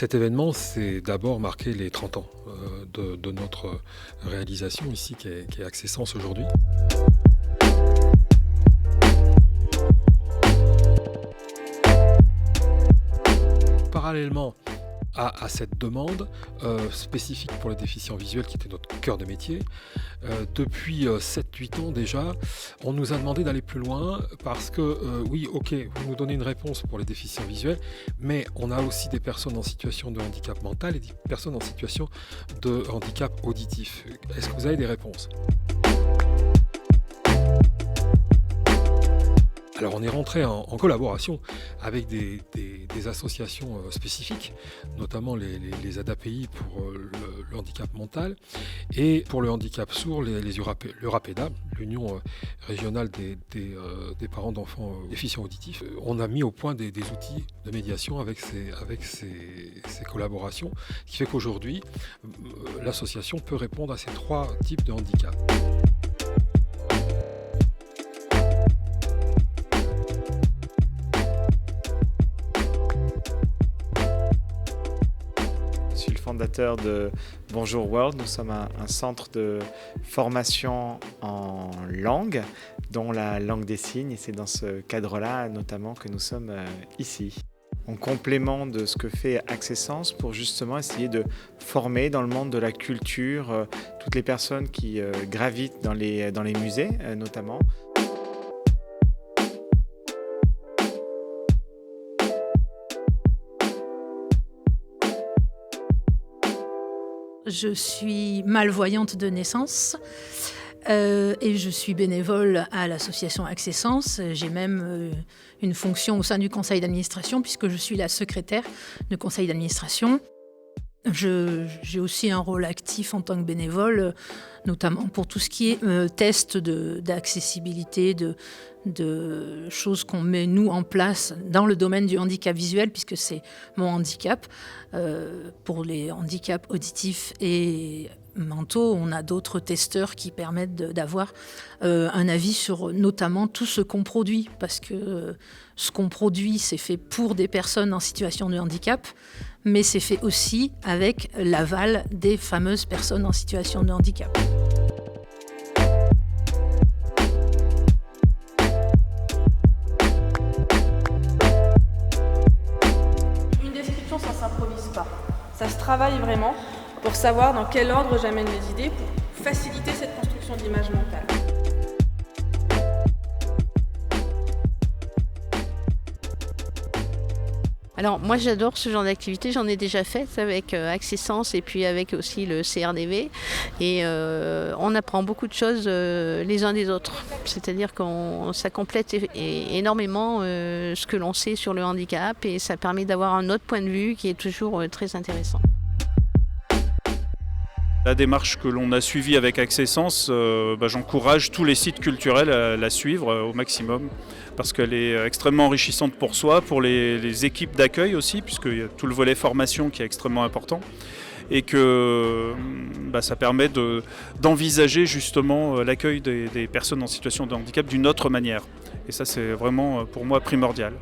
Cet événement, c'est d'abord marquer les 30 ans de notre réalisation ici, qui est Accessence aujourd'hui. Parallèlement à cette demande spécifique pour les déficients visuels, qui était notre cœur de métier, depuis 7-8 ans déjà, on nous a demandé d'aller plus loin parce que, oui, ok, vous nous donnez une réponse pour les déficients visuels, mais on a aussi des personnes en situation de handicap mental et des personnes en situation de handicap auditif. Est-ce que vous avez des réponses ? Alors on est rentré en collaboration avec des associations spécifiques, notamment les ADAPI pour le handicap mental et pour le handicap sourd, le RAPEDA, l'Union régionale des parents d'enfants déficients auditifs. On a mis au point des outils de médiation avec ces collaborations, ce qui fait qu'aujourd'hui, l'association peut répondre à ces 3 types de handicap. Je suis le fondateur de Bonjour World. Nous sommes un centre de formation en langue, dont la langue des signes. Et c'est dans ce cadre-là, notamment, que nous sommes ici. En complément de ce que fait Accessence pour justement essayer de former dans le monde de la culture toutes les personnes qui gravitent dans les musées, notamment. Je suis malvoyante de naissance et je suis bénévole à l'association Accessence. J'ai même une fonction au sein du conseil d'administration puisque je suis la secrétaire du conseil d'administration. J'ai aussi un rôle actif en tant que bénévole, notamment pour tout ce qui est test d'accessibilité, de choses qu'on met nous en place dans le domaine du handicap visuel, puisque c'est mon handicap. Pour les handicaps auditifs et mentaux, on a d'autres testeurs qui permettent d'avoir un avis sur notamment tout ce qu'on produit, parce que ce qu'on produit, c'est fait pour des personnes en situation de handicap, mais c'est fait aussi avec l'aval des fameuses personnes en situation de handicap. Une description, ça ne s'improvise pas. Ça se travaille vraiment pour savoir dans quel ordre j'amène les idées pour faciliter cette construction d'image mentale. Alors moi j'adore ce genre d'activité, j'en ai déjà fait avec Accessence et puis avec aussi le CRDV et on apprend beaucoup de choses les uns des autres. C'est-à-dire que ça complète énormément ce que l'on sait sur le handicap et ça permet d'avoir un autre point de vue qui est toujours très intéressant. La démarche que l'on a suivie avec Accessence, j'encourage tous les sites culturels à la suivre au maximum parce qu'elle est extrêmement enrichissante pour soi, pour les équipes d'accueil aussi, puisqu'il y a tout le volet formation qui est extrêmement important et que ça permet d'envisager justement l'accueil des personnes en situation de handicap d'une autre manière. Et ça, c'est vraiment pour moi primordial.